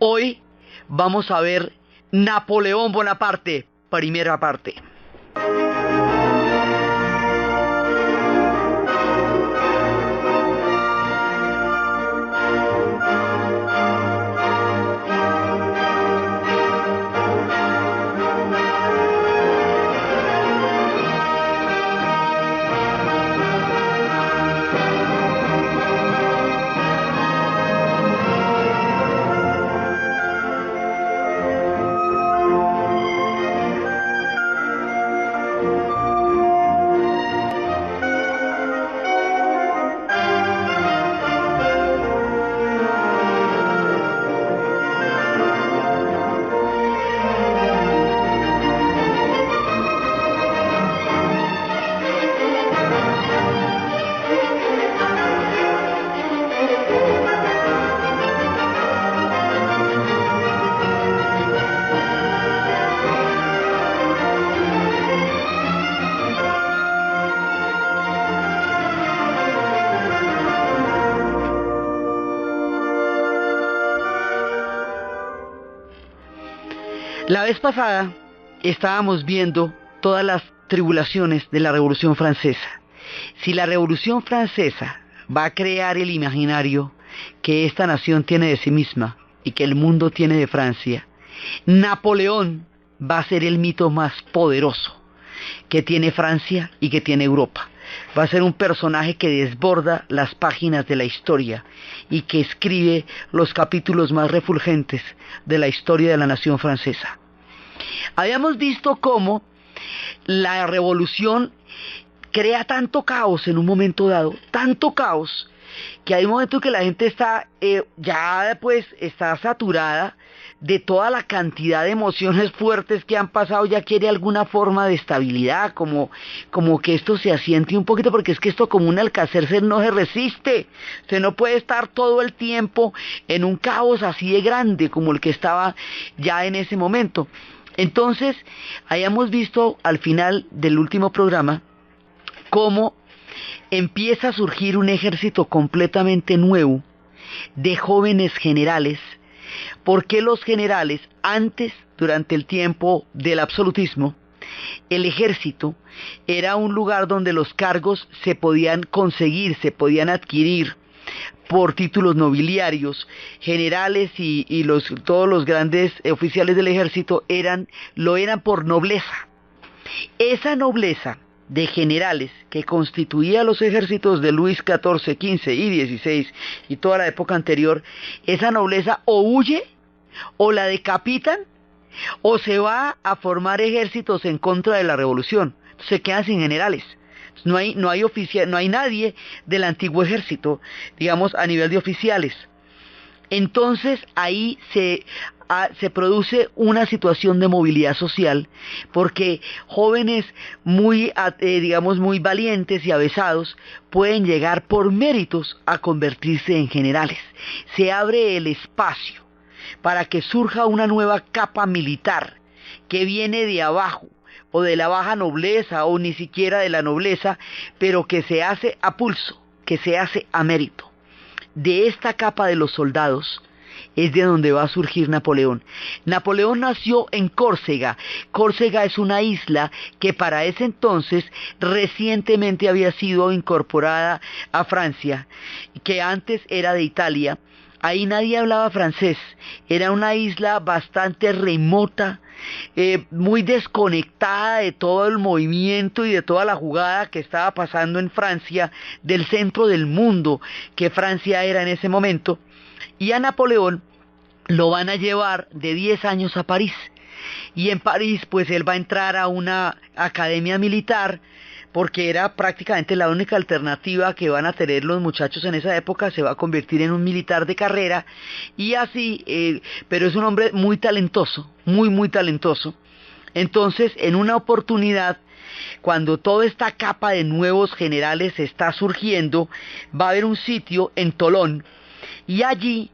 Hoy vamos a ver Napoleón Bonaparte, primera parte. La vez pasada estábamos viendo todas las tribulaciones de la Revolución Francesa. Si la Revolución Francesa va a crear el imaginario que esta nación tiene de sí misma y que el mundo tiene de Francia, Napoleón va a ser el mito más poderoso que tiene Francia y que tiene Europa. Va a ser un personaje que desborda las páginas de la historia y que escribe los capítulos más refulgentes de la historia de la nación francesa. Habíamos visto cómo la revolución crea tanto caos en un momento dado, tanto caos, que hay un momento que la gente está está saturada de toda la cantidad de emociones fuertes que han pasado, ya quiere alguna forma de estabilidad, como que esto se asiente un poquito, porque es que esto como un alcacercer no se resiste. Usted no puede estar todo el tiempo en un caos así de grande como el que estaba ya en ese momento. Entonces, hayamos visto al final del último programa cómo empieza a surgir un ejército completamente nuevo de jóvenes generales, porque los generales antes, durante el tiempo del absolutismo, el ejército era un lugar donde los cargos se podían conseguir, se podían adquirir por títulos nobiliarios. Generales y todos los grandes oficiales del ejército lo eran por nobleza. Esa nobleza de generales que constituía los ejércitos de Luis XIV, XV y XVI y toda la época anterior, esa nobleza o huye o la decapitan o se va a formar ejércitos en contra de la revolución. Se quedan sin generales. No hay nadie del antiguo ejército, digamos, a nivel de oficiales. Entonces ahí se produce una situación de movilidad social, porque jóvenes muy valientes y avesados pueden llegar por méritos a convertirse en generales. Se abre el espacio para que surja una nueva capa militar que viene de abajo, o de la baja nobleza, o ni siquiera de la nobleza, pero que se hace a pulso, que se hace a mérito. De esta capa de los soldados es de donde va a surgir Napoleón. Napoleón nació en Córcega. Córcega es una isla que para ese entonces recientemente había sido incorporada a Francia, que antes era de Italia. Ahí nadie hablaba francés, era una isla bastante remota, muy desconectada de todo el movimiento y de toda la jugada que estaba pasando en Francia, del centro del mundo que Francia era en ese momento. Y a Napoleón lo van a llevar de 10 años a París, y en París pues él va a entrar a una academia militar, porque era prácticamente la única alternativa que van a tener los muchachos en esa época. Se va a convertir en un militar de carrera, y así, pero es un hombre muy talentoso, muy talentoso. Entonces, en una oportunidad, cuando toda esta capa de nuevos generales está surgiendo, va a haber un sitio en Tolón, y allí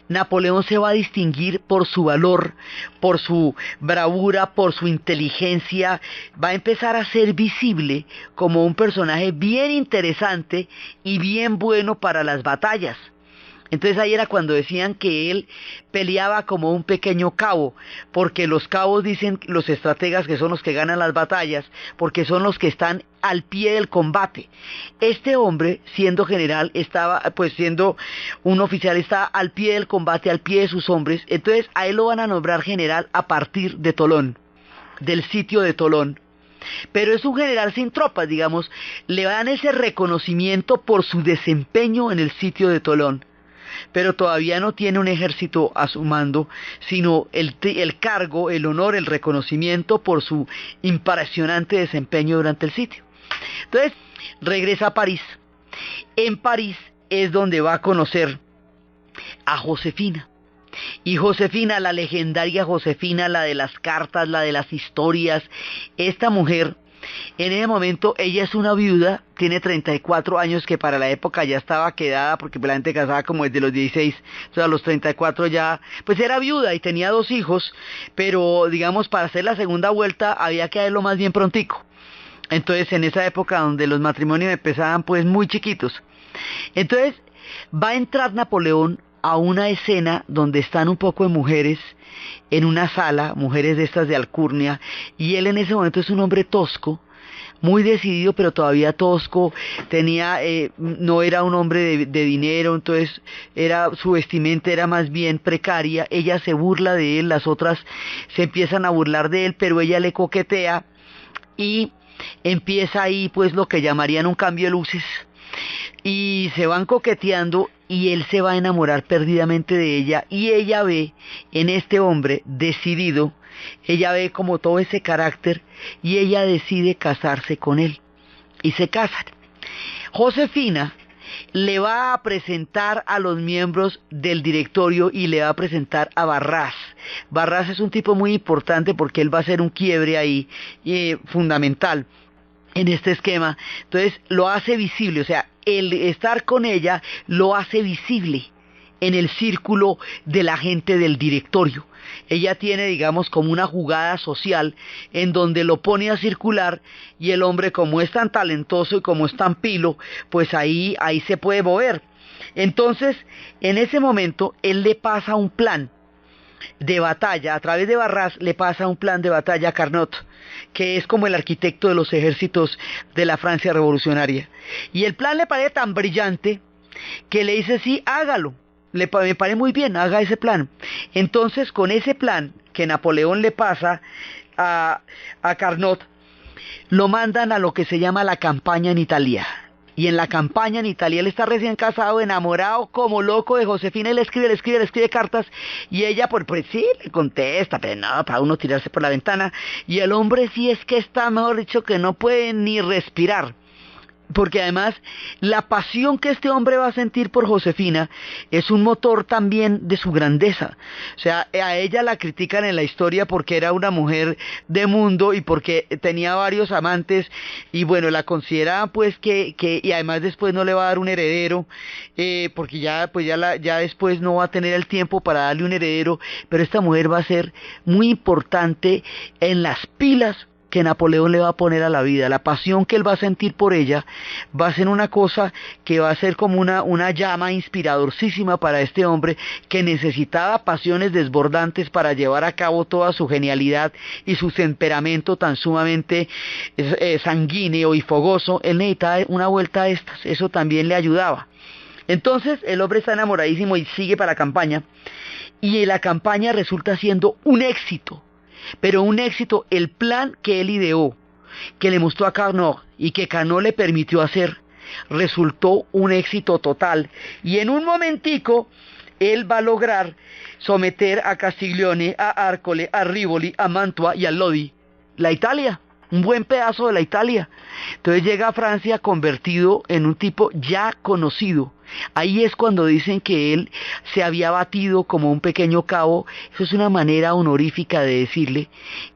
Napoleón se va a distinguir por su valor, por su bravura, por su inteligencia. Va a empezar a ser visible como un personaje bien interesante y bien bueno para las batallas. Entonces ahí era cuando decían que él peleaba como un pequeño cabo, porque los cabos dicen los estrategas que son los que ganan las batallas, porque son los que están al pie del combate. Este hombre, siendo general, estaba, pues siendo un oficial, estaba al pie del combate, al pie de sus hombres. Entonces a él lo van a nombrar general a partir de Tolón, del sitio de Tolón. Pero es un general sin tropas, digamos, le dan ese reconocimiento por su desempeño en el sitio de Tolón, pero todavía no tiene un ejército a su mando, sino el cargo, el honor, el reconocimiento por su impresionante desempeño durante el sitio. Entonces, regresa a París. En París es donde va a conocer a Josefina. Y Josefina, la legendaria Josefina, la de las cartas, la de las historias, esta mujer, en ese momento, ella es una viuda, tiene 34 años, que para la época ya estaba quedada, porque la gente casaba como desde los 16, o sea, a los 34 ya, pues era viuda y tenía 2 hijos, pero digamos, para hacer la segunda vuelta había que hacerlo más bien prontico. Entonces, en esa época donde los matrimonios empezaban pues muy chiquitos. Entonces, va a entrar Napoleón a una escena donde están un poco de mujeres en una sala, mujeres de estas de alcurnia, y él en ese momento es un hombre tosco, muy decidido pero todavía tosco, no era un hombre de dinero, entonces su vestimenta era más bien precaria. Ella se burla de él, las otras se empiezan a burlar de él, pero ella le coquetea y empieza ahí pues lo que llamarían un cambio de luces, y se van coqueteando y él se va a enamorar perdidamente de ella, y ella ve en este hombre decidido, ella ve como todo ese carácter y ella decide casarse con él y se casan. Josefina le va a presentar a los miembros del directorio y le va a presentar a Barras. Barras es un tipo muy importante porque él va a hacer un quiebre ahí fundamental en este esquema. Entonces lo hace visible, o sea, el estar con ella lo hace visible en el círculo de la gente del directorio. Ella tiene, digamos, como una jugada social en donde lo pone a circular, y el hombre, como es tan talentoso y como es tan pilo, pues ahí se puede mover. Entonces, en ese momento, él le pasa un plan de batalla, a través de Barras le pasa un plan de batalla a Carnot, que es como el arquitecto de los ejércitos de la Francia revolucionaria. Y el plan le parece tan brillante que le dice: sí, hágalo, me parece muy bien, haga ese plan. Entonces, con ese plan que Napoleón le pasa a Carnot, lo mandan a lo que se llama la campaña en Italia. Y en la campaña en Italia él está recién casado, enamorado como loco de Josefina, y le escribe cartas, y ella pues sí, le contesta, pero no, para uno tirarse por la ventana, y el hombre sí es que está, mejor dicho, que no puede ni respirar. Porque además la pasión que este hombre va a sentir por Josefina es un motor también de su grandeza. O sea, a ella la critican en la historia porque era una mujer de mundo y porque tenía varios amantes, y bueno, la consideraban pues y además después no le va a dar un heredero, porque ya después no va a tener el tiempo para darle un heredero. Pero esta mujer va a ser muy importante en las pilas que Napoleón le va a poner a la vida. La pasión que él va a sentir por ella va a ser una cosa que va a ser como una llama inspiradorcísima para este hombre, que necesitaba pasiones desbordantes para llevar a cabo toda su genialidad y su temperamento tan sumamente sanguíneo y fogoso. Él necesitaba una vuelta a estas, eso también le ayudaba. Entonces el hombre está enamoradísimo y sigue para la campaña, y la campaña resulta siendo un éxito. Pero un éxito, el plan que él ideó, que le mostró a Carnot y que Carnot le permitió hacer, resultó un éxito total. Y en un momentico, él va a lograr someter a Castiglione, a Arcole, a Rivoli, a Mantua y a Lodi, la Italia, un buen pedazo de la Italia. Entonces llega a Francia convertido en un tipo ya conocido. Ahí es cuando dicen que él se había batido como un pequeño cabo. Eso es una manera honorífica de decirle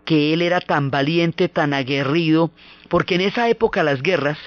que él era tan valiente, tan aguerrido, porque en esa época las guerras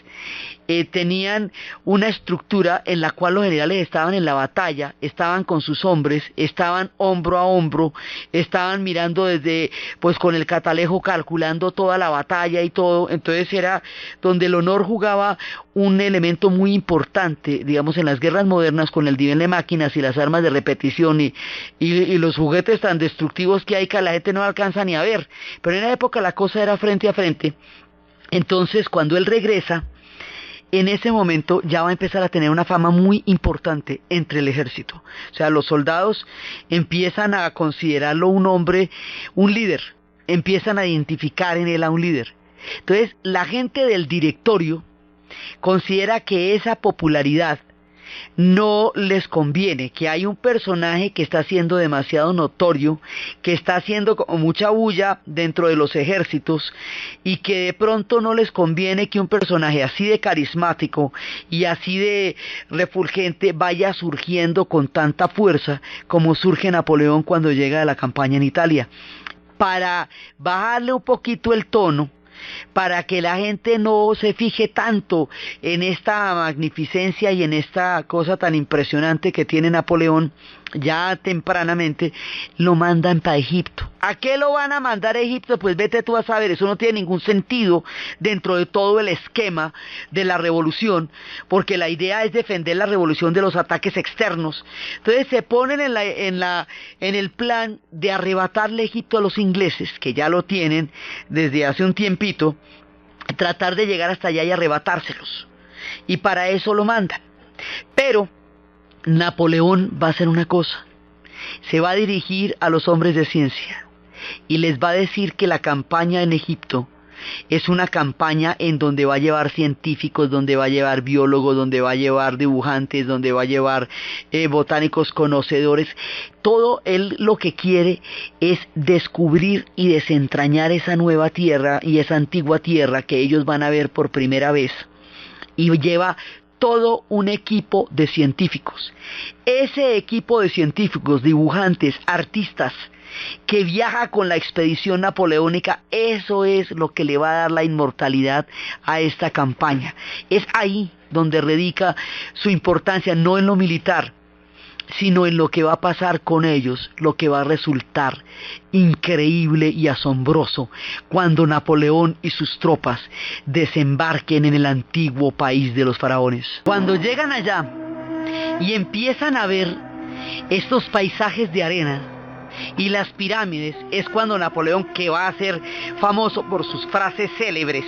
tenían una estructura en la cual los generales estaban en la batalla, estaban con sus hombres, estaban hombro a hombro, estaban mirando desde, pues con el catalejo calculando toda la batalla y todo. Entonces era donde el honor jugaba un elemento muy importante, digamos, en las guerras modernas, con el nivel de máquinas y las armas de repetición y los juguetes tan destructivos que hay, que la gente no alcanza ni a ver. Pero en la época la cosa era frente a frente. Entonces, cuando él regresa, en ese momento ya va a empezar a tener una fama muy importante entre el ejército. O sea, los soldados empiezan a considerarlo un hombre, un líder, empiezan a identificar en él a un líder. Entonces, la gente del directorio considera que esa popularidad no les conviene, que hay un personaje que está siendo demasiado notorio, que está haciendo como mucha bulla dentro de los ejércitos y que de pronto no les conviene que un personaje así de carismático y así de refulgente vaya surgiendo con tanta fuerza como surge Napoleón cuando llega a la campaña en Italia. Para bajarle un poquito el tono, para que la gente no se fije tanto en esta magnificencia y en esta cosa tan impresionante que tiene Napoleón, ya tempranamente lo mandan para Egipto. ¿A qué lo van a mandar a Egipto? Pues vete tú a saber, eso no tiene ningún sentido dentro de todo el esquema de la revolución, porque la idea es defender la revolución de los ataques externos. Entonces se ponen en el plan de arrebatarle Egipto a los ingleses, que ya lo tienen desde hace un tiempito, tratar de llegar hasta allá y arrebatárselos. Y para eso lo mandan. Pero Napoleón va a hacer una cosa, se va a dirigir a los hombres de ciencia y les va a decir que la campaña en Egipto es una campaña en donde va a llevar científicos, donde va a llevar biólogos, donde va a llevar dibujantes, donde va a llevar botánicos conocedores. Todo él lo que quiere es descubrir y desentrañar esa nueva tierra y esa antigua tierra que ellos van a ver por primera vez, y lleva todo un equipo de científicos. Ese equipo de científicos, dibujantes, artistas, que viaja con la expedición napoleónica, eso es lo que le va a dar la inmortalidad a esta campaña. Es ahí donde radica su importancia, no en lo militar, sino en lo que va a pasar con ellos, lo que va a resultar increíble y asombroso cuando Napoleón y sus tropas desembarquen en el antiguo país de los faraones. Cuando llegan allá y empiezan a ver estos paisajes de arena y las pirámides, es cuando Napoleón, que va a ser famoso por sus frases célebres,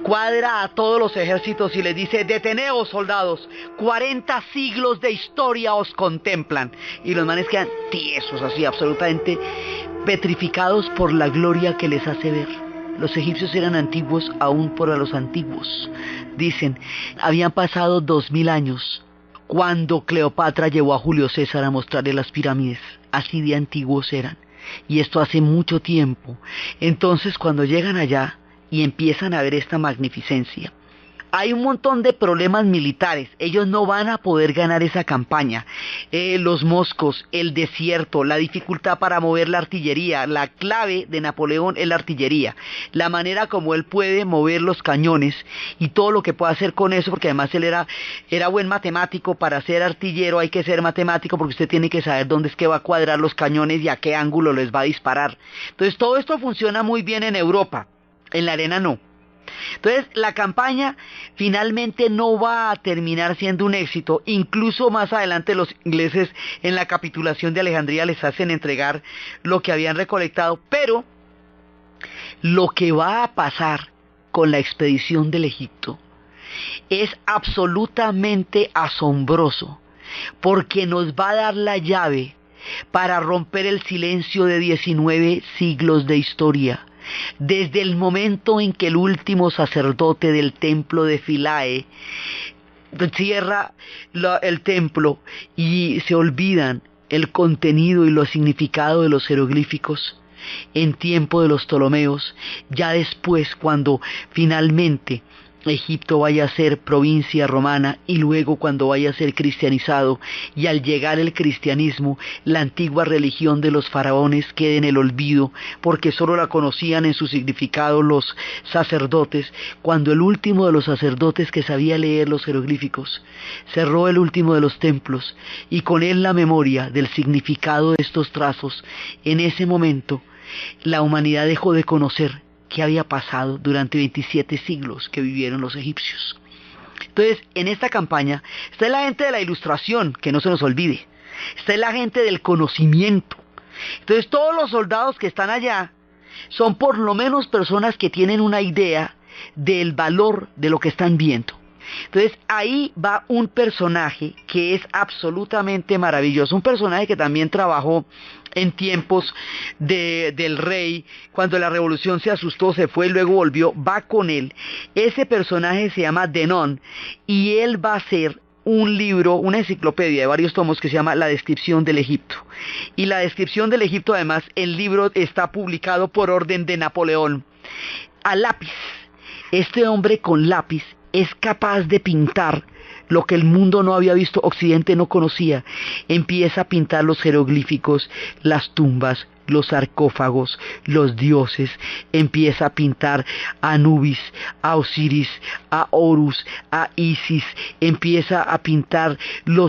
cuadra a todos los ejércitos y les dice: deteneos, soldados, 40 siglos de historia os contemplan. Y los manes quedan tiesos, así absolutamente petrificados por la gloria que les hace ver. Los egipcios eran antiguos aún para los antiguos. Dicen, habían pasado 2000 años cuando Cleopatra llevó a Julio César a mostrarle las pirámides. Así de antiguos eran. Y esto hace mucho tiempo. Entonces, cuando llegan allá y empiezan a ver esta magnificencia, hay un montón de problemas militares. Ellos no van a poder ganar esa campaña. Los moscos, el desierto, la dificultad para mover la artillería. La clave de Napoleón es la artillería. La manera como él puede mover los cañones y todo lo que puede hacer con eso, porque además él era buen matemático. Para ser artillero hay que ser matemático, porque usted tiene que saber dónde es que va a cuadrar los cañones y a qué ángulo les va a disparar. Entonces todo esto funciona muy bien en Europa. En la arena no. Entonces la campaña finalmente no va a terminar siendo un éxito. Incluso más adelante los ingleses en la capitulación de Alejandría les hacen entregar lo que habían recolectado. Pero lo que va a pasar con la expedición del Egipto es absolutamente asombroso, porque nos va a dar la llave para romper el silencio de 19 siglos de historia. Desde el momento en que el último sacerdote del templo de Philae cierra el templo y se olvidan el contenido y lo significado de los jeroglíficos, en tiempo de los Ptolomeos, ya después, cuando finalmente Egipto vaya a ser provincia romana y luego cuando vaya a ser cristianizado y al llegar el cristianismo, la antigua religión de los faraones quede en el olvido porque solo la conocían en su significado los sacerdotes, cuando el último de los sacerdotes que sabía leer los jeroglíficos cerró el último de los templos y con él la memoria del significado de estos trazos, en ese momento la humanidad dejó de conocer qué había pasado durante 27 siglos que vivieron los egipcios. Entonces, en esta campaña está la gente de la ilustración, que no se nos olvide, está la gente del conocimiento. Entonces, todos los soldados que están allá son por lo menos personas que tienen una idea del valor de lo que están viendo. Entonces ahí va un personaje que es absolutamente maravilloso, un personaje que también trabajó en tiempos del rey, cuando la revolución se asustó, se fue y luego volvió, va con él. Ese personaje se llama Denon y él va a hacer un libro, una enciclopedia de varios tomos que se llama La Descripción del Egipto. Y la Descripción del Egipto, además, el libro está publicado por orden de Napoleón, a lápiz. Este hombre con lápiz es capaz de pintar lo que el mundo no había visto, Occidente no conocía. Empieza a pintar los jeroglíficos, las tumbas, los sarcófagos, los dioses, empieza a pintar a Anubis, a Osiris, a Horus, a Isis, empieza a pintar lo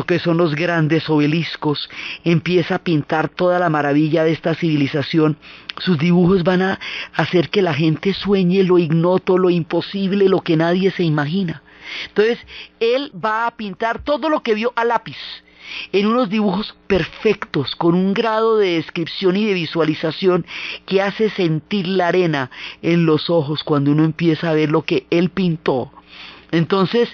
que son los grandes obeliscos, empieza a pintar toda la maravilla de esta civilización. Sus dibujos van a hacer que la gente sueñe lo ignoto, lo imposible, lo que nadie se imagina. Entonces, él va a pintar todo lo que vio a lápiz, en unos dibujos perfectos, con un grado de descripción y de visualización que hace sentir la arena en los ojos cuando uno empieza a ver lo que él pintó. Entonces,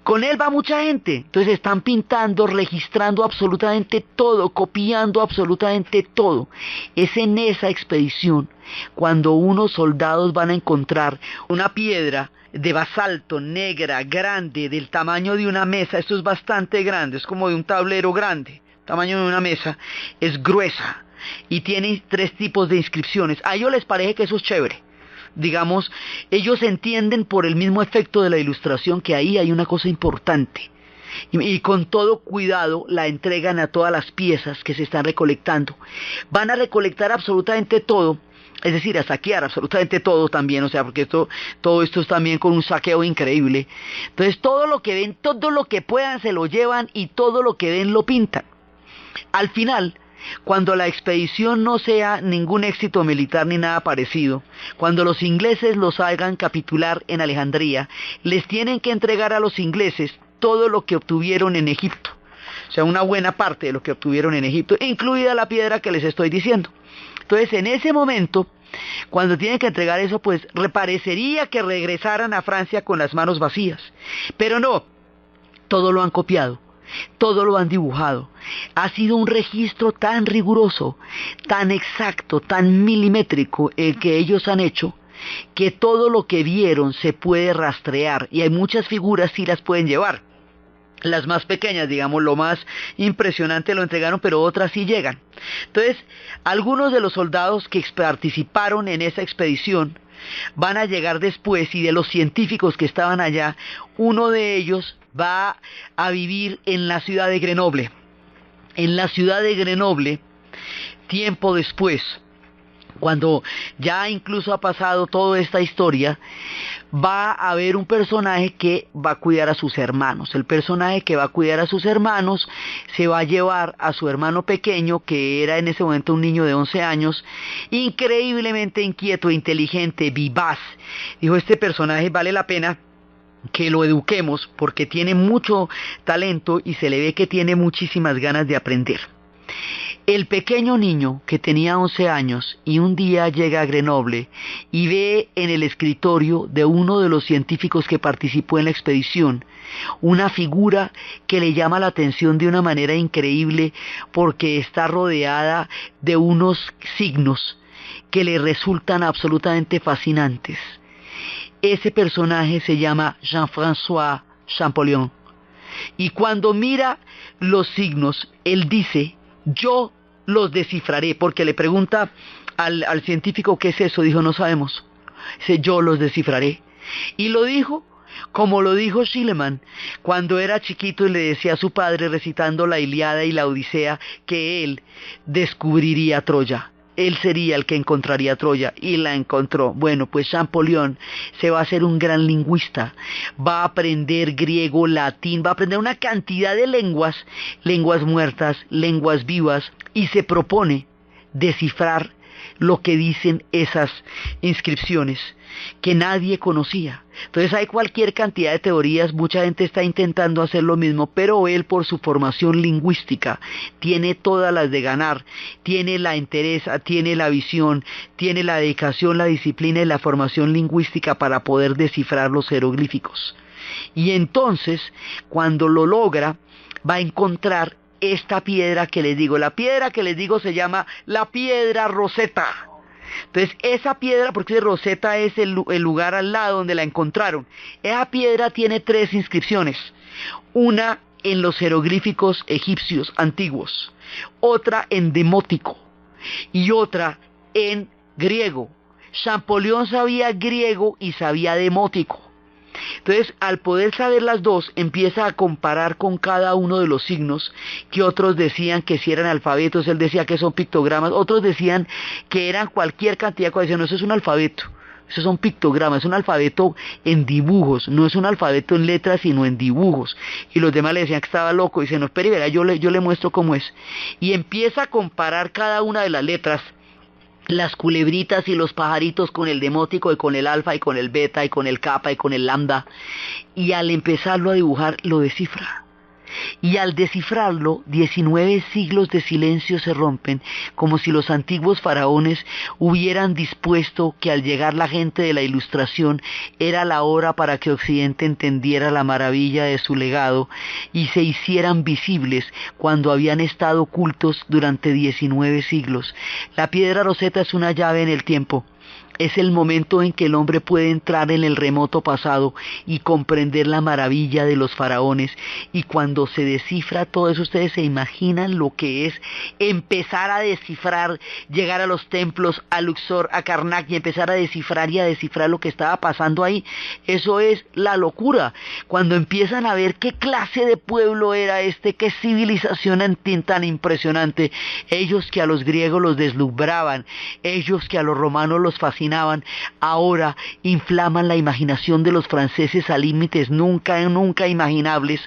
con él va mucha gente. Entonces están pintando, registrando absolutamente todo, copiando absolutamente todo. Es en esa expedición cuando unos soldados van a encontrar una piedra de basalto negra, grande, del tamaño de una mesa. Esto es bastante grande, es como de un tablero grande, tamaño de una mesa, es gruesa y tiene 3 tipos de inscripciones. A ellos les parece que eso es chévere. Digamos, ellos entienden por el mismo efecto de la ilustración que ahí hay una cosa importante. Y con todo cuidado la entregan a todas las piezas que se están recolectando. Van a recolectar absolutamente todo, es decir, a saquear absolutamente todo también, o sea, porque todo esto es también con un saqueo increíble. Entonces todo lo que ven, todo lo que puedan se lo llevan y todo lo que ven lo pintan. Al final, cuando la expedición no sea ningún éxito militar ni nada parecido, cuando los ingleses los hagan capitular en Alejandría, les tienen que entregar a los ingleses todo lo que obtuvieron en Egipto. O sea, una buena parte de lo que obtuvieron en Egipto, incluida la piedra que les estoy diciendo. Entonces, en ese momento, cuando tienen que entregar eso, pues parecería que regresaran a Francia con las manos vacías. Pero no, todo lo han copiado. Todo lo han dibujado. Ha sido un registro tan riguroso, tan exacto, tan milimétrico el que ellos han hecho, que todo lo que vieron se puede rastrear y hay muchas figuras sí las pueden llevar. Las más pequeñas, digamos, lo más impresionante lo entregaron, pero otras sí llegan. Entonces, algunos de los soldados que participaron en esa expedición van a llegar después, y de los científicos que estaban allá, uno de ellos va a vivir en la ciudad de Grenoble. En la ciudad de Grenoble, tiempo después, cuando ya incluso ha pasado toda esta historia, va a haber un personaje que va a cuidar a sus hermanos. El personaje que va a cuidar a sus hermanos se va a llevar a su hermano pequeño, que era en ese momento un niño de 11 años, increíblemente inquieto, inteligente, vivaz. Dijo, este personaje vale la pena que lo eduquemos porque tiene mucho talento y se le ve que tiene muchísimas ganas de aprender. El pequeño niño, que tenía 11 años, y un día llega a Grenoble y ve en el escritorio de uno de los científicos que participó en la expedición una figura que le llama la atención de una manera increíble porque está rodeada de unos signos que le resultan absolutamente fascinantes. Ese personaje se llama Jean-François Champollion. Y cuando mira los signos, él dice, yo los descifraré, porque le pregunta al científico qué es eso, dijo, no sabemos. Dice, yo los descifraré. Y lo dijo como lo dijo Schliemann cuando era chiquito y le decía a su padre recitando la Ilíada y la Odisea que él descubriría Troya. Él sería el que encontraría Troya y la encontró. Bueno, pues Champollion se va a hacer un gran lingüista, va a aprender griego, latín, va a aprender una cantidad de lenguas, lenguas muertas, lenguas vivas, y se propone descifrar lo que dicen esas inscripciones que nadie conocía. Entonces hay cualquier cantidad de teorías, mucha gente está intentando hacer lo mismo, pero él por su formación lingüística tiene todas las de ganar, tiene la entereza, tiene la visión, tiene la dedicación, la disciplina y la formación lingüística para poder descifrar los jeroglíficos. Y entonces, cuando lo logra, va a encontrar esta piedra que les digo. La piedra que les digo se llama la piedra Rosetta. Entonces esa piedra, porque Rosetta es el lugar al lado donde la encontraron, esa piedra tiene 3 inscripciones. Una en los jeroglíficos egipcios antiguos, otra en demótico y otra en griego. Champollion sabía griego y sabía demótico. Entonces, al poder saber las dos, empieza a comparar con cada uno de los signos que otros decían que si eran alfabetos, él decía que son pictogramas, otros decían que eran cualquier cantidad de cosas. No, eso es un alfabeto, eso son pictogramas, es un alfabeto en dibujos, no es un alfabeto en letras, sino en dibujos. Y los demás le decían que estaba loco, y dice, no, espere, verá, yo le muestro cómo es. Y empieza a comparar cada una de las letras, las culebritas y los pajaritos con el demótico y con el alfa y con el beta y con el kappa y con el lambda, y al empezarlo a dibujar lo descifra. Y al descifrarlo, 19 siglos de silencio se rompen, como si los antiguos faraones hubieran dispuesto que al llegar la gente de la Ilustración era la hora para que Occidente entendiera la maravilla de su legado y se hicieran visibles cuando habían estado ocultos durante 19 siglos. La piedra Rosetta es una llave en el tiempo. Es el momento en que el hombre puede entrar en el remoto pasado y comprender la maravilla de los faraones. Y cuando se descifra todo eso, ustedes se imaginan lo que es empezar a descifrar, llegar a los templos, a Luxor, a Karnak, y empezar a descifrar lo que estaba pasando ahí. Eso es la locura. Cuando empiezan a ver qué clase de pueblo era este, qué civilización tan impresionante. Ellos que a los griegos los deslumbraban, ellos que a los romanos los fascinaban, ahora inflaman la imaginación de los franceses a límites nunca imaginables.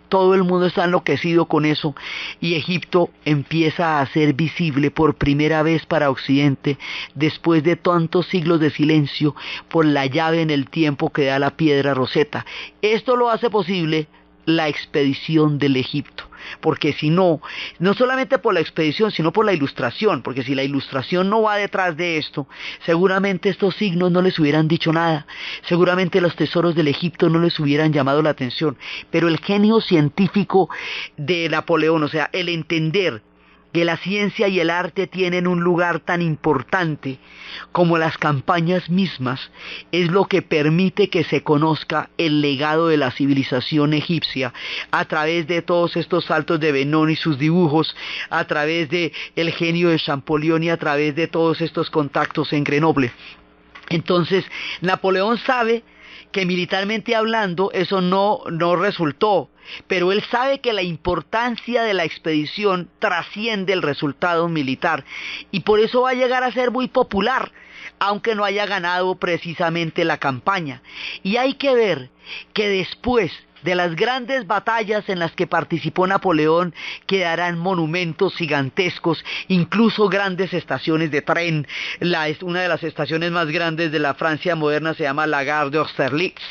Todo el mundo está enloquecido con eso, y Egipto empieza a ser visible por primera vez para Occidente, después de tantos siglos de silencio, por la llave en el tiempo que da la piedra Rosetta. Esto lo hace posible la expedición del Egipto, porque si no, no solamente por la expedición, sino por la Ilustración, porque si la Ilustración no va detrás de esto, seguramente estos signos no les hubieran dicho nada, seguramente los tesoros del Egipto no les hubieran llamado la atención, pero el genio científico de Napoleón, o sea, el entender que la ciencia y el arte tienen un lugar tan importante como las campañas mismas, es lo que permite que se conozca el legado de la civilización egipcia a través de todos estos saltos de Benón y sus dibujos, a través de el genio de Champollion y a través de todos estos contactos en Grenoble. Entonces, Napoleón sabe que militarmente hablando eso no resultó, pero él sabe que la importancia de la expedición trasciende el resultado militar y por eso va a llegar a ser muy popular, aunque no haya ganado precisamente la campaña. Y hay que ver que después de las grandes batallas en las que participó Napoleón quedarán monumentos gigantescos, incluso grandes estaciones de tren. Una de las estaciones más grandes de la Francia moderna se llama la Gare d'Austerlitz,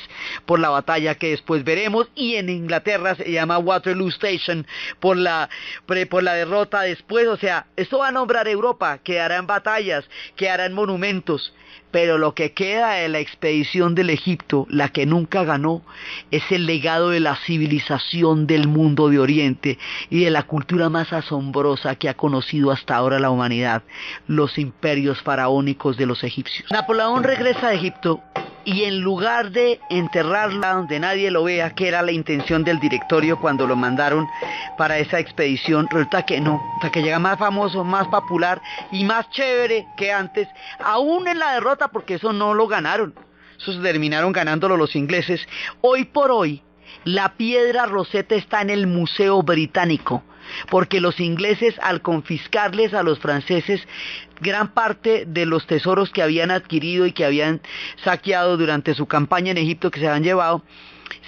por la batalla que después veremos, y en Inglaterra se llama Waterloo Station por la derrota después. O sea, esto va a nombrar Europa, quedarán batallas, quedarán monumentos. Pero lo que queda de la expedición del Egipto, la que nunca ganó, es el legado de la civilización del mundo de Oriente y de la cultura más asombrosa que ha conocido hasta ahora la humanidad, los imperios faraónicos de los egipcios. Napoleón regresa a Egipto y en lugar de enterrarla donde nadie lo vea, que era la intención del directorio cuando lo mandaron para esa expedición, resulta que no, hasta que llega más famoso, más popular y más chévere que antes, aún en la derrota, porque eso no lo ganaron. Esos terminaron ganándolo los ingleses. Hoy por hoy, la piedra Rosetta está en el Museo Británico, porque los ingleses, al confiscarles a los franceses gran parte de los tesoros que habían adquirido y que habían saqueado durante su campaña en Egipto, que se habían llevado,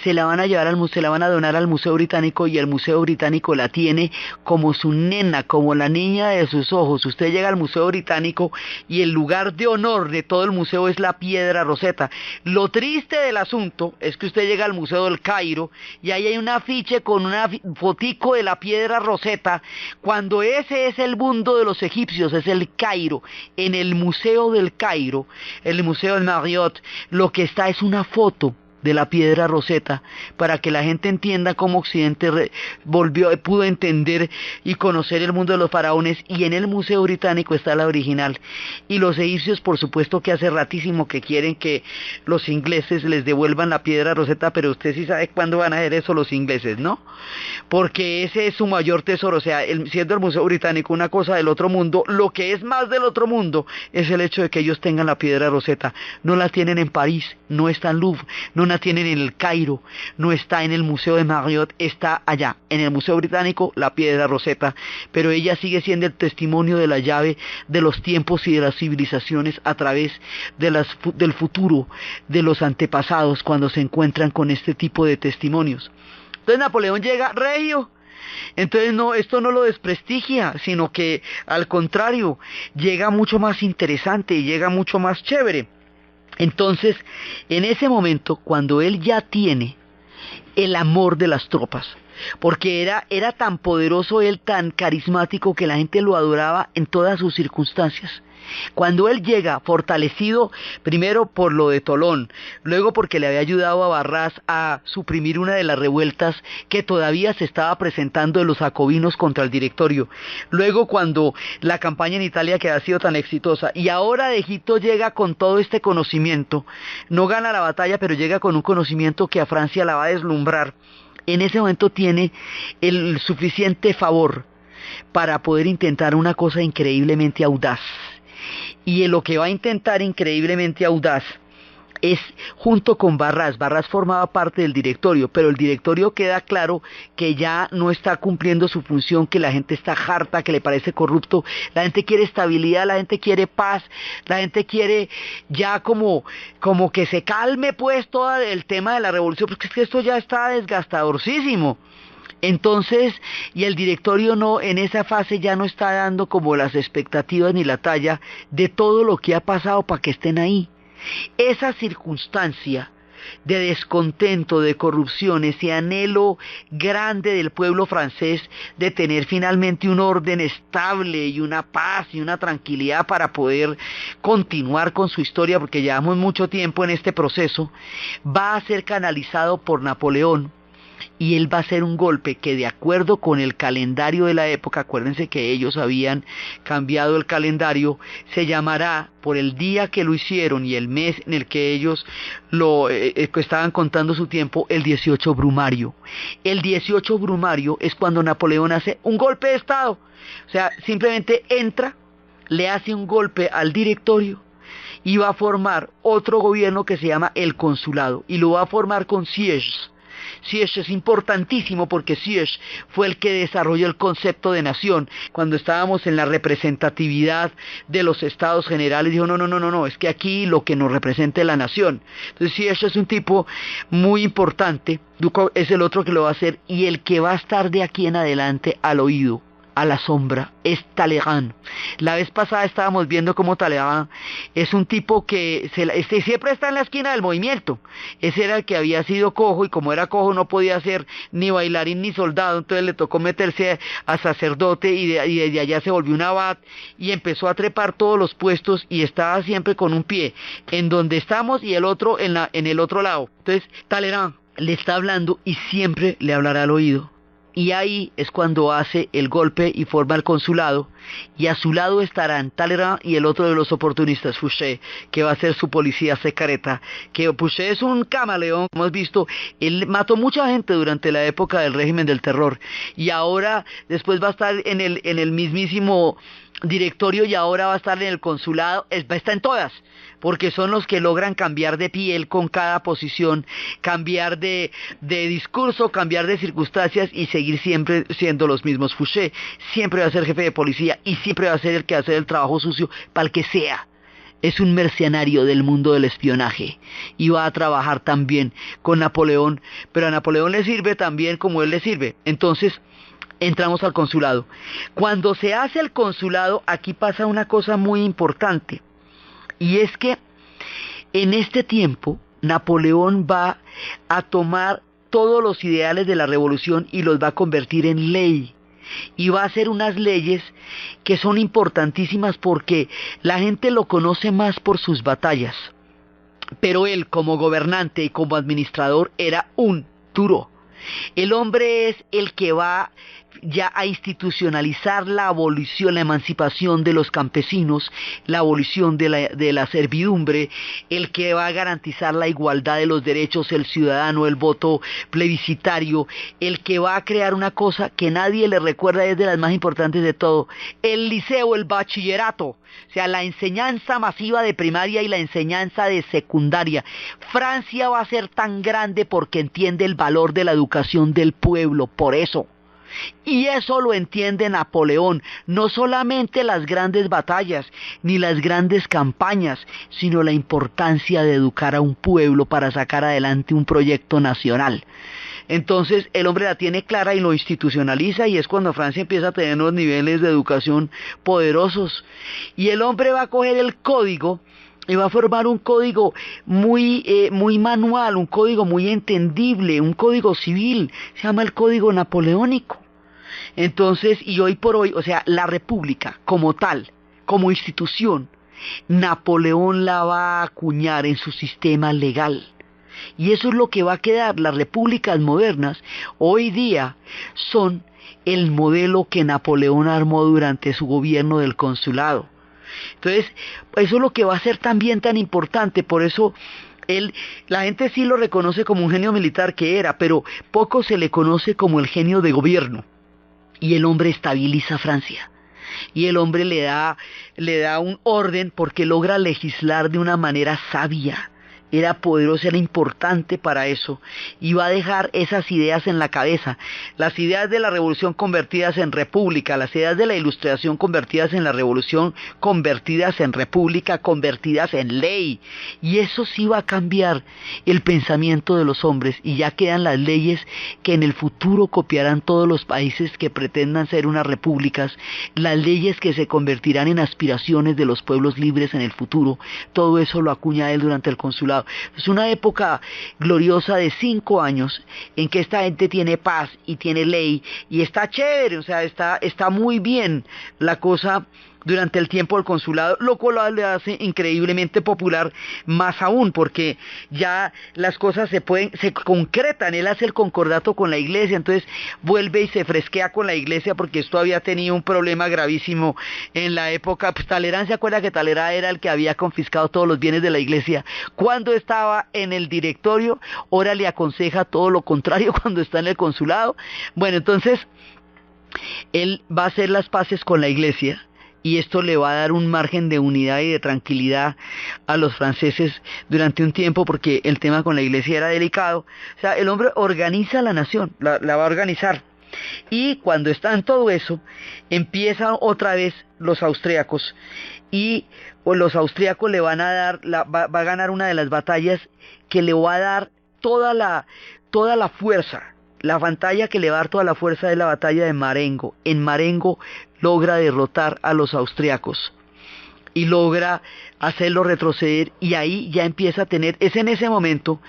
se la van a llevar al museo, se la van a donar al Museo Británico, y el Museo Británico la tiene como su nena, como la niña de sus ojos. Usted llega al Museo Británico y el lugar de honor de todo el museo es la piedra Rosetta. Lo triste del asunto es que usted llega al Museo del Cairo y ahí hay un afiche con una fotico de la piedra Rosetta, cuando ese es el mundo de los egipcios, es el Cairo. En el Museo del Cairo, el Museo del Marriott, lo que está es una foto de la piedra Rosetta, para que la gente entienda cómo Occidente pudo entender y conocer el mundo de los faraones, y en el Museo Británico está la original. Y los egipcios, por supuesto, que hace ratísimo que quieren que los ingleses les devuelvan la piedra Rosetta, pero usted sí sabe cuándo van a hacer eso los ingleses, ¿no? Porque ese es su mayor tesoro. O sea, siendo el Museo Británico una cosa del otro mundo, lo que es más del otro mundo es el hecho de que ellos tengan la piedra Rosetta. No la tienen en París, no está en Louvre, no la tienen en el Cairo, no está en el Museo de Marriott, está allá, en el Museo Británico, la piedra Rosetta, pero ella sigue siendo el testimonio de la llave de los tiempos y de las civilizaciones a través de del futuro, de los antepasados, cuando se encuentran con este tipo de testimonios. Entonces Napoleón llega, regio. Entonces no, esto no lo desprestigia, sino que al contrario, llega mucho más interesante y llega mucho más chévere. Entonces, en ese momento, cuando él ya tiene el amor de las tropas, porque era tan poderoso él, tan carismático, que la gente lo adoraba en todas sus circunstancias. Cuando él llega fortalecido, primero por lo de Tolón, luego porque le había ayudado a Barras a suprimir una de las revueltas que todavía se estaba presentando de los jacobinos contra el Directorio, luego cuando la campaña en Italia, que ha sido tan exitosa, y ahora de Egipto llega con todo este conocimiento, no gana la batalla, pero llega con un conocimiento que a Francia la va a deslumbrar. En ese momento tiene el suficiente favor para poder intentar una cosa increíblemente audaz. Y en lo que va a intentar increíblemente audaz es junto con Barras. Barras formaba parte del Directorio, pero el Directorio queda claro que ya no está cumpliendo su función, que la gente está harta, que le parece corrupto, la gente quiere estabilidad, la gente quiere paz, la gente quiere ya como que se calme pues todo el tema de la revolución, porque es que esto ya está desgastadorcísimo. Entonces, y el Directorio no, en esa fase ya no está dando como las expectativas ni la talla de todo lo que ha pasado para que estén ahí. Esa circunstancia de descontento, de corrupción, ese anhelo grande del pueblo francés de tener finalmente un orden estable y una paz y una tranquilidad para poder continuar con su historia, porque llevamos mucho tiempo en este proceso, va a ser canalizado por Napoleón. Y él va a hacer un golpe que, de acuerdo con el calendario de la época, acuérdense que ellos habían cambiado el calendario, se llamará, por el día que lo hicieron y el mes en el que ellos estaban contando su tiempo, el 18 Brumario. El 18 Brumario es cuando Napoleón hace un golpe de Estado. O sea, simplemente entra, le hace un golpe al Directorio y va a formar otro gobierno que se llama el Consulado, y lo va a formar con sièges. Siège es importantísimo porque Siège fue el que desarrolló el concepto de nación. Cuando estábamos en la representatividad de los estados generales, dijo no, es que aquí lo que nos representa es la nación. Entonces Siège es un tipo muy importante, Ducos es el otro que lo va a hacer, y el que va a estar de aquí en adelante al oído, a la sombra, es Talleyrand. La vez pasada estábamos viendo cómo Talleyrand es un tipo que siempre está en la esquina del movimiento. Ese era el que había sido cojo, y como era cojo no podía ser ni bailarín ni soldado, entonces le tocó meterse a sacerdote, y desde allá se volvió un abad y empezó a trepar todos los puestos, y estaba siempre con un pie en donde estamos y el otro en el otro lado. Entonces Talleyrand le está hablando y siempre le hablará al oído. Y ahí es cuando hace el golpe y forma el consulado, y a su lado estarán Talleyrand y el otro de los oportunistas, Fouché, que va a ser su policía secreta, que Fouché es un camaleón, como hemos visto. Él mató mucha gente durante la época del régimen del terror, y ahora después va a estar en el mismísimo directorio y ahora va a estar en el consulado, va a estar en todas, porque son los que logran cambiar de piel con cada posición, cambiar de discurso, cambiar de circunstancias y seguir siempre siendo los mismos. Fouché siempre va a ser jefe de policía y siempre va a ser el que va a hacer el trabajo sucio para el que sea. Es un mercenario del mundo del espionaje y va a trabajar también con Napoleón, pero a Napoleón le sirve también como él le sirve. Entonces, entramos al consulado. Cuando se hace el consulado, aquí pasa una cosa muy importante, y es que en este tiempo Napoleón va a tomar todos los ideales de la revolución y los va a convertir en ley. Y va a hacer unas leyes que son importantísimas porque la gente lo conoce más por sus batallas. Pero él, como gobernante y como administrador, era un duro. El hombre es el que va ya a institucionalizar la abolición, la emancipación de los campesinos, la abolición de la servidumbre, el que va a garantizar la igualdad de los derechos, el ciudadano, el voto plebiscitario, el que va a crear una cosa que nadie le recuerda, es de las más importantes de todo, el liceo, el bachillerato, o sea, la enseñanza masiva de primaria y la enseñanza de secundaria. Francia va a ser tan grande porque entiende el valor de la educación del pueblo, por eso. Y eso lo entiende Napoleón, no solamente las grandes batallas, ni las grandes campañas, sino la importancia de educar a un pueblo para sacar adelante un proyecto nacional. Entonces el hombre la tiene clara y lo institucionaliza, y es cuando Francia empieza a tener unos niveles de educación poderosos. Y el hombre va a coger el código y va a formar un código muy manual, un código muy entendible, un código civil, se llama el Código Napoleónico. Entonces, y hoy por hoy, o sea, la República como tal, como institución, Napoleón la va a acuñar en su sistema legal. Y eso es lo que va a quedar. Las repúblicas modernas hoy día son el modelo que Napoleón armó durante su gobierno del consulado. Entonces, eso es lo que va a ser también tan importante. Por eso la gente sí lo reconoce como un genio militar, que era, pero poco se le conoce como el genio de gobierno. Y el hombre estabiliza Francia. Y el hombre le da un orden porque logra legislar de una manera sabia. Era poderoso, era importante para eso, y va a dejar esas ideas en la cabeza, las ideas de la revolución convertidas en república, las ideas de la ilustración convertidas en la revolución, convertidas en república, convertidas en ley, y eso sí va a cambiar el pensamiento de los hombres, y ya quedan las leyes que en el futuro copiarán todos los países que pretendan ser unas repúblicas, las leyes que se convertirán en aspiraciones de los pueblos libres en el futuro. Todo eso lo acuña él durante el consulado. Es una época gloriosa de 5 años en que esta gente tiene paz y tiene ley y está chévere, o sea, está muy bien la cosa durante el tiempo del consulado, lo cual le hace increíblemente popular, más aún porque ya las cosas se concretan. Él hace el concordato con la iglesia, entonces vuelve y se fresquea con la iglesia, porque esto había tenido un problema gravísimo en la época. Pues Talleyrand, ¿se acuerda que Talleyrand era el que había confiscado todos los bienes de la iglesia cuando estaba en el directorio? Ahora le aconseja todo lo contrario cuando está en el consulado. Bueno, entonces él va a hacer las paces con la iglesia, y esto le va a dar un margen de unidad y de tranquilidad a los franceses durante un tiempo, porque el tema con la iglesia era delicado. O sea, el hombre organiza la nación, la va a organizar. Y cuando está en todo eso, empiezan otra vez los austríacos, y los austríacos le van a dar, va a ganar una de las batallas que le va a dar toda la fuerza. La batalla que le va a dar toda la fuerza es la batalla de Marengo. En Marengo logra derrotar a los austriacos y logra hacerlo retroceder, y ahí ya empieza a tener, es en ese momento,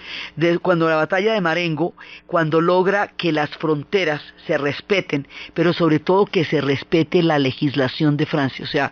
cuando la batalla de Marengo, cuando logra que las fronteras se respeten, pero sobre todo que se respete la legislación de Francia. O sea,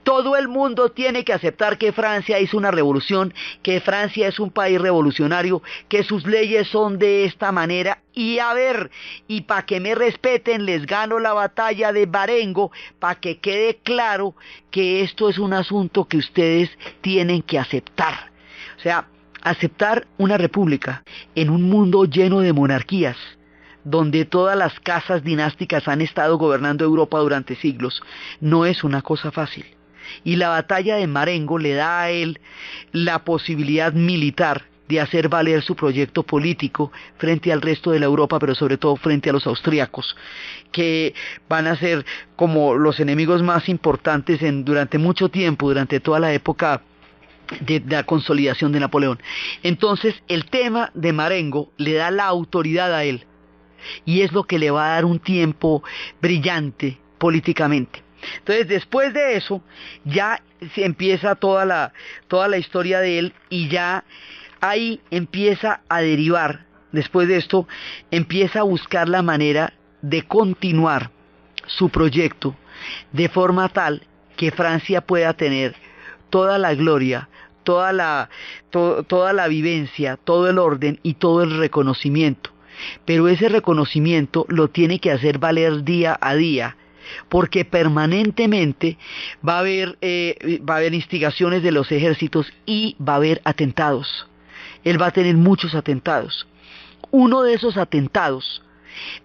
todo el mundo tiene que aceptar que Francia hizo una revolución, que Francia es un país revolucionario, que sus leyes son de esta manera, y a ver, y para que me respeten les gano la batalla de Marengo, para que quede claro que esto es un asunto que ustedes tienen que aceptar. O sea, aceptar una república en un mundo lleno de monarquías donde todas las casas dinásticas han estado gobernando Europa durante siglos, no es una cosa fácil. Y la batalla de Marengo le da a él la posibilidad militar de hacer valer su proyecto político frente al resto de la Europa, pero sobre todo frente a los austríacos, que van a ser como los enemigos más importantes durante mucho tiempo, durante toda la época de la consolidación de Napoleón. Entonces el tema de Marengo le da la autoridad a él, y es lo que le va a dar un tiempo brillante políticamente. Entonces después de eso ya se empieza toda la historia de él, y ya ahí empieza a derivar, después de esto empieza a buscar la manera de continuar su proyecto de forma tal que Francia pueda tener toda la gloria, toda la vivencia, todo el orden y todo el reconocimiento. Pero ese reconocimiento lo tiene que hacer valer día a día, porque permanentemente va a haber instigaciones de los ejércitos y va a haber atentados. Él va a tener muchos atentados. Uno de esos atentados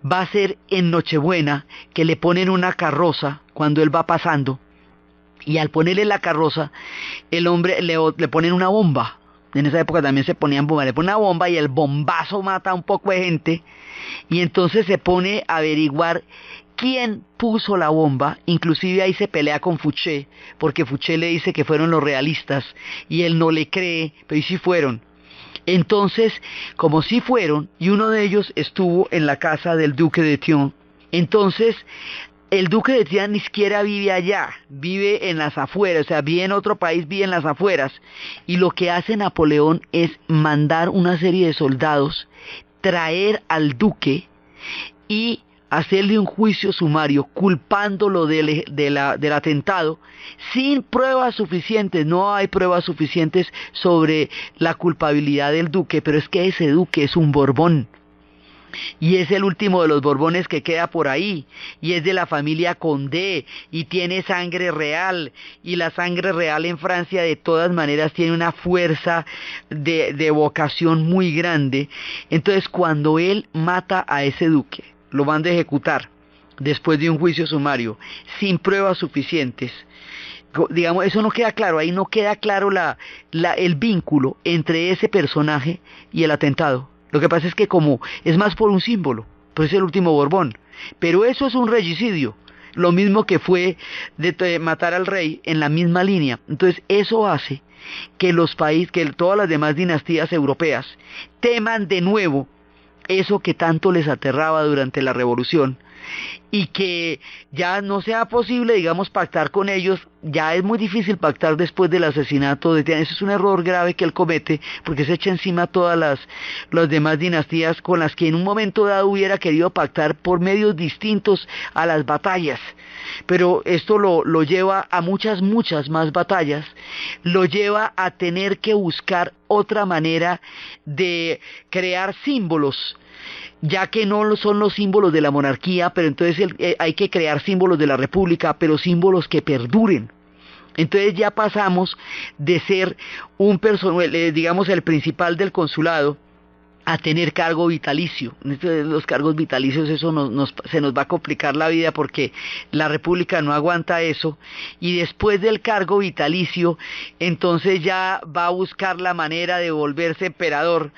va a ser en Nochebuena, que le ponen una carroza cuando él va pasando, y al ponerle la carroza, el hombre le ponen una bomba. En esa época también se ponían bombas, le ponen una bomba y el bombazo mata a un poco de gente, y entonces se pone a averiguar quién puso la bomba. Inclusive ahí se pelea con Fouché, porque Fouché le dice que fueron los realistas, y él no le cree, pero ¿y si fueron? Entonces, como sí fueron, y uno de ellos estuvo en la casa del duque de Thion, entonces el duque de Thion ni siquiera vive allá, vive en las afueras, o sea, vive en otro país, vive en las afueras, y lo que hace Napoleón es mandar una serie de soldados, traer al duque y hacerle un juicio sumario culpándolo del atentado sin pruebas suficientes. No hay pruebas suficientes sobre la culpabilidad del duque, pero es que ese duque es un Borbón y es el último de los Borbones que queda por ahí, y es de la familia Condé y tiene sangre real, y la sangre real en Francia de todas maneras tiene una fuerza de vocación muy grande. Entonces cuando él mata a ese duque, lo van a ejecutar después de un juicio sumario, sin pruebas suficientes. Digamos, eso no queda claro, ahí no queda claro el vínculo entre ese personaje y el atentado. Lo que pasa es que como es más por un símbolo, pues es el último Borbón, pero eso es un regicidio, lo mismo que fue de matar al rey, en la misma línea. Entonces eso hace que que todas las demás dinastías europeas teman de nuevo eso que tanto les aterraba durante la revolución, y que ya no sea posible, digamos, pactar con ellos. Ya es muy difícil pactar después del asesinato de Tian. Ese es un error grave que él comete, porque se echa encima a todas las demás dinastías con las que en un momento dado hubiera querido pactar por medios distintos a las batallas. Pero esto lo lleva a muchas más batallas, lo lleva a tener que buscar otra manera de crear símbolos, ya que no son los símbolos de la monarquía, pero entonces hay que crear símbolos de la república, pero símbolos que perduren. Entonces ya pasamos de ser digamos el principal del consulado, a tener cargo vitalicio. Los cargos vitalicios, eso se nos va a complicar la vida, porque la república no aguanta eso, y después del cargo vitalicio, entonces ya va a buscar la manera de volverse emperador,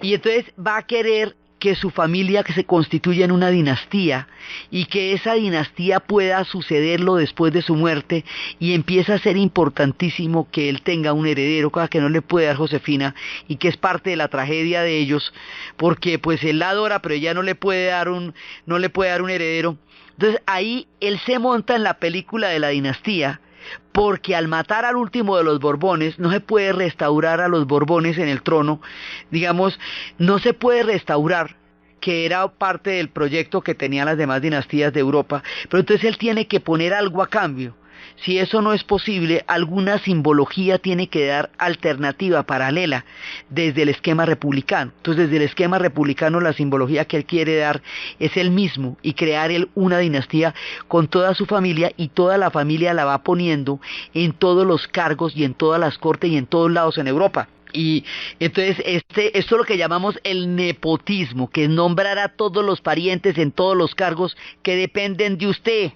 y entonces va a querer que su familia que se constituya en una dinastía, y que esa dinastía pueda sucederlo después de su muerte, y empieza a ser importantísimo que él tenga un heredero, cosa que no le puede dar Josefina, y que es parte de la tragedia de ellos, porque pues él la adora, pero ella no le puede dar un heredero. Entonces ahí él se monta en la película de la dinastía, porque al matar al último de los Borbones no se puede restaurar a los Borbones en el trono. Digamos, no se puede restaurar, que era parte del proyecto que tenían las demás dinastías de Europa, pero entonces él tiene que poner algo a cambio. Si eso no es posible, alguna simbología tiene que dar alternativa, paralela, desde el esquema republicano. Entonces, desde el esquema republicano, la simbología que él quiere dar es él mismo, y crear él una dinastía con toda su familia, y toda la familia la va poniendo en todos los cargos y en todas las cortes y en todos lados en Europa. Y entonces esto es lo que llamamos el nepotismo, que es nombrar a todos los parientes en todos los cargos que dependen de usted.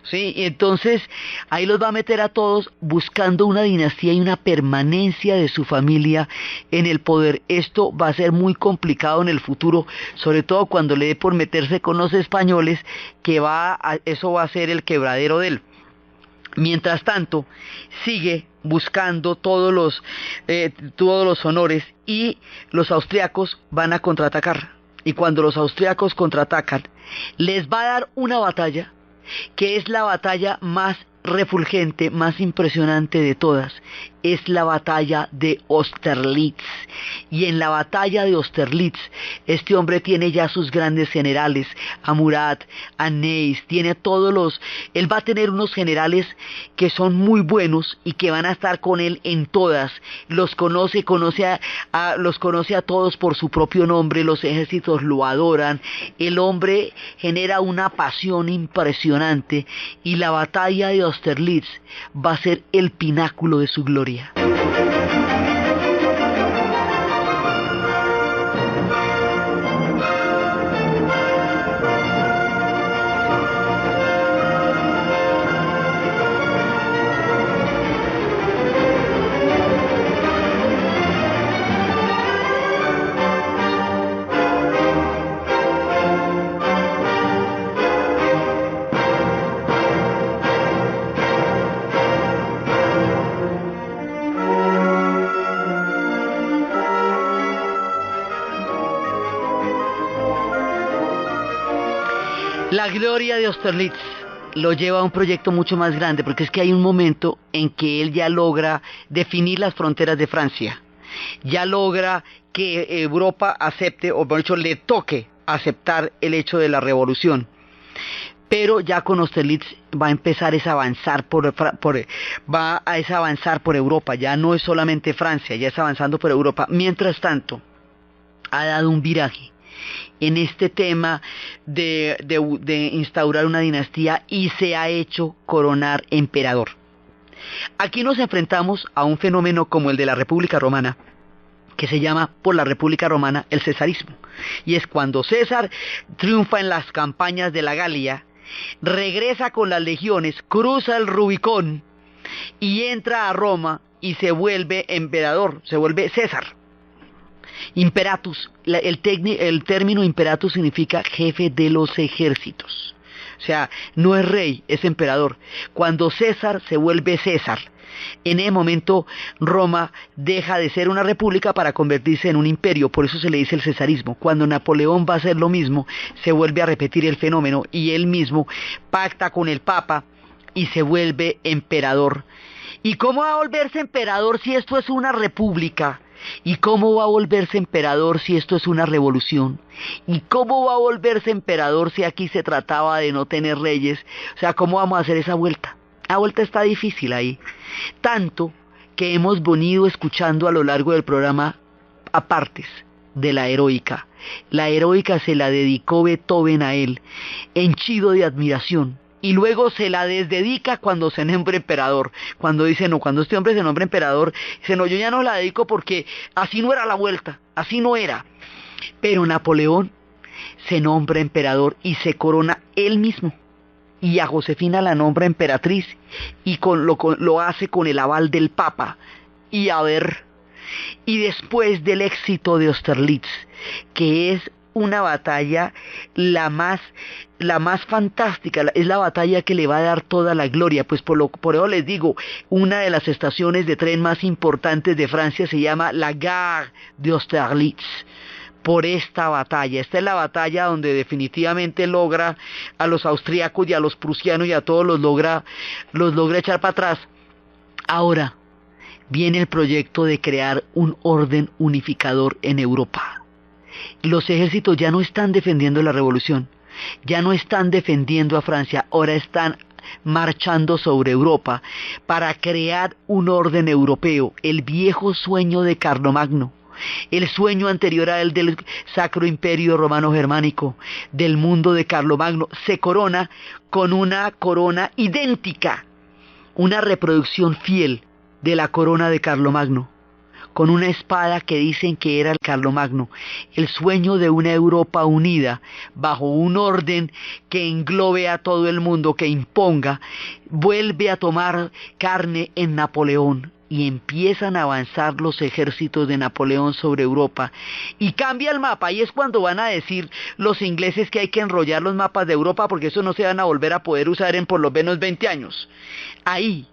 Sí, y entonces ahí los va a meter a todos buscando una dinastía y una permanencia de su familia en el poder. Esto va a ser muy complicado en el futuro, sobre todo cuando le dé por meterse con los españoles, eso va a ser el quebradero de él. Mientras tanto, sigue buscando todos los honores, y los austriacos van a contraatacar. Y cuando los austriacos contraatacan, les va a dar una batalla que es la batalla más refulgente, más impresionante de todas. Es la batalla de Austerlitz. Y en la batalla de Austerlitz, este hombre tiene ya sus grandes generales, a Murat, a Ney's, él va a tener unos generales que son muy buenos y que van a estar con él en todas. Los los conoce a todos por su propio nombre, los ejércitos lo adoran. El hombre genera una pasión impresionante, y la batalla de Austerlitz va a ser el pináculo de su gloria. La gloria de Austerlitz lo lleva a un proyecto mucho más grande, porque es que hay un momento en que él ya logra definir las fronteras de Francia, ya logra que Europa acepte, o por hecho le toque aceptar el hecho de la revolución. Pero ya con Austerlitz va a empezar a avanzar por Europa, ya no es solamente Francia, ya está avanzando por Europa. Mientras tanto, ha dado un viraje en este tema de instaurar una dinastía, y se ha hecho coronar emperador. Aquí nos enfrentamos a un fenómeno como el de la República Romana, que se llama por la República Romana el cesarismo. Y es cuando César triunfa en las campañas de la Galia, regresa con las legiones, cruza el Rubicón y entra a Roma y se vuelve emperador, se vuelve César. Imperatus, el término imperatus significa jefe de los ejércitos. O sea, no es rey, es emperador. Cuando César se vuelve César, en ese momento Roma deja de ser una república para convertirse en un imperio. Por eso se le dice el cesarismo. Cuando Napoleón va a hacer lo mismo, se vuelve a repetir el fenómeno, y él mismo pacta con el Papa y se vuelve emperador. ¿Y cómo va a volverse emperador si esto es una república? ¿Y cómo va a volverse emperador si esto es una revolución? ¿Y cómo va a volverse emperador si aquí se trataba de no tener reyes? O sea, ¿cómo vamos a hacer esa vuelta? La vuelta está difícil ahí. Tanto que hemos venido escuchando a lo largo del programa apartes de la heroica. La heroica se la dedicó Beethoven a él, henchido de admiración. Y luego se la desdedica cuando se nombra emperador. Cuando dice, no, cuando este hombre se nombra emperador, dice, no, yo ya no la dedico porque así no era la vuelta, así no era. Pero Napoleón se nombra emperador y se corona él mismo. Y a Josefina la nombra emperatriz, y lo hace con el aval del Papa. Y después del éxito de Austerlitz, que es una batalla la más fantástica, es la batalla que le va a dar toda la gloria, pues por eso les digo, una de las estaciones de tren más importantes de Francia se llama la Gare de Austerlitz, por esta batalla. Esta es la batalla donde definitivamente logra a los austríacos y a los prusianos y a todos los logra echar para atrás. Ahora viene el proyecto de crear un orden unificador en Europa. Los ejércitos ya no están defendiendo la revolución, ya no están defendiendo a Francia, ahora están marchando sobre Europa para crear un orden europeo, el viejo sueño de Carlomagno, el sueño anterior a él del Sacro Imperio Romano Germánico, del mundo de Carlomagno, se corona con una corona idéntica, una reproducción fiel de la corona de Carlomagno, con una espada que dicen que era el Carlomagno, el sueño de una Europa unida bajo un orden que englobe a todo el mundo, que imponga, vuelve a tomar carne en Napoleón. Y empiezan a avanzar los ejércitos de Napoleón sobre Europa y cambia el mapa, y es cuando van a decir los ingleses que hay que enrollar los mapas de Europa porque eso no se van a volver a poder usar en por lo menos 20 años. Ahí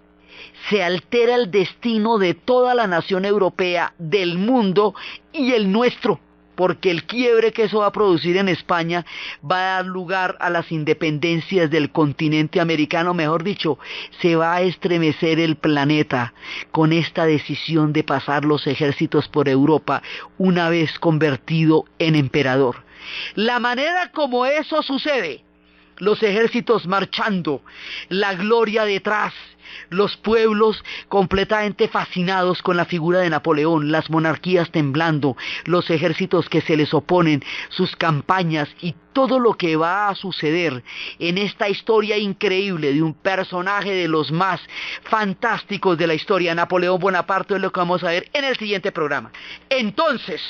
se altera el destino de toda la nación europea, del mundo y el nuestro, porque el quiebre que eso va a producir en España va a dar lugar a las independencias del continente americano. Mejor dicho, se va a estremecer el planeta con esta decisión de pasar los ejércitos por Europa una vez convertido en emperador. La manera como eso sucede, los ejércitos marchando, la gloria detrás, los pueblos completamente fascinados con la figura de Napoleón, las monarquías temblando, los ejércitos que se les oponen, sus campañas y todo lo que va a suceder en esta historia increíble de un personaje de los más fantásticos de la historia, Napoleón Bonaparte, es lo que vamos a ver en el siguiente programa. Entonces,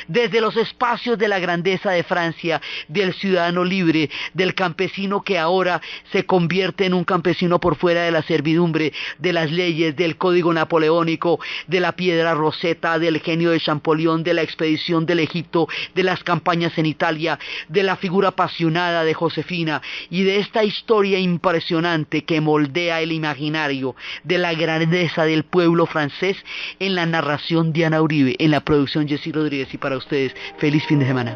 desde los espacios de la grandeza de Francia, del ciudadano libre, del campesino que ahora se convierte en un campesino por fuera de la servidumbre, de las leyes, del código napoleónico, de la piedra roseta, del genio de Champollion, de la expedición del Egipto, de las campañas en Italia, de la figura apasionada de Josefina y de esta historia impresionante que moldea el imaginario de la grandeza del pueblo francés en la narración de Ana Uribe, en la producción Jessy Rodríguez. Y para ustedes, feliz fin de semana.